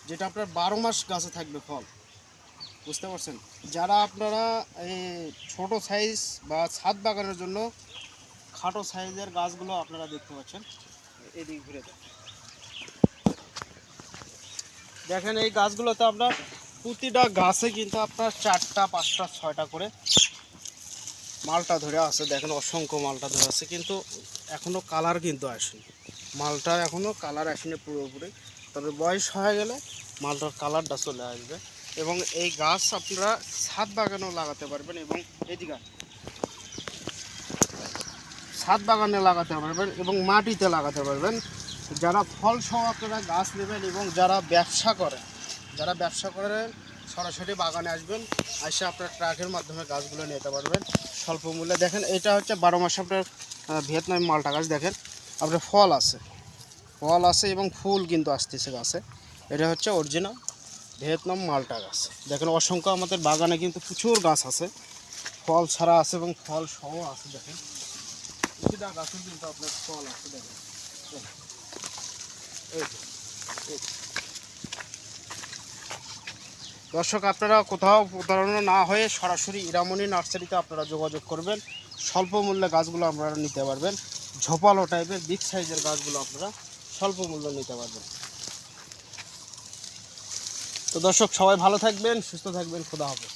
যেটা আপনার 12 মাস গাছে থাকবে ফল, বুঝতে পারছেন। যারা আপনারা এই ছোট সাইজ বা ছাদ বাগানের জন্য খাটো সাইজের গাছগুলো আপনারা দেখতে পাচ্ছেন, এদিক ঘুরে দেখেন এই গাছগুলোতে আপনার প্রতিটা গাছে কিন্তু আপনার 4টা 5টা 6টা করে মালটা ধরে আছে। দেখেন অসংখ্য মালটা ধরে আছে, কিন্তু এখনও কালার কিন্তু আসেনি। মালটা এখনও কালার আসেনি পুরোপুরি, তবে বয়স হয়ে গেলে মালটার কালারটা চলে আসবে। এবং এই গাছ আপনারা ছাদ বাগানেও লাগাতে পারবেন, এবং এদিকে ছাদ বাগানে লাগাতে পারবেন এবং মাটিতে লাগাতে পারবেন। যারা ফল সহ আপনারা গাছ নেবেন এবং যারা ব্যবসা করেন সরাসরি বাগানে আসবেন, এসে আপনার ট্রাকের মাধ্যমে গাছগুলো নিতে পারবেন স্বল্প মূল্যে। দেখেন এটা হচ্ছে 12 মাসে আপনার ভিয়েতনাম মালটা গাছ। দেখেন আপনার ফল আছে এবং ফুল কিন্তু আসতেছে গাছে। এটা হচ্ছে অরিজিনাল ভিয়েতনাম মালটা গাছ। দেখেন অসংখ্য আমাদের বাগানে কিন্তু প্রচুর গাছ আছে, ফল ছাড়া আছে এবং ফল সহ আছে। দেখেন প্রতিটা গাছে কিন্তু আপনার ফল আছে। দেখেন দর্শক, আপনারা কোথাও প্রতারণা না হয়ে সরাসরি ইরামনি নার্সারিতে আপনারা যোগাযোগ করবেন। স্বল্প মূল্যে গাছগুলো আপনারা নিতে পারবেন। ঝোপালো টাইপের বিগ সাইজের গাছগুলো আপনারা স্বল্প মূল্যে নিতে পারবেন। তো দর্শক, সবাই ভালো থাকবেন, সুস্থ থাকবেন, খোদা হাফেজ।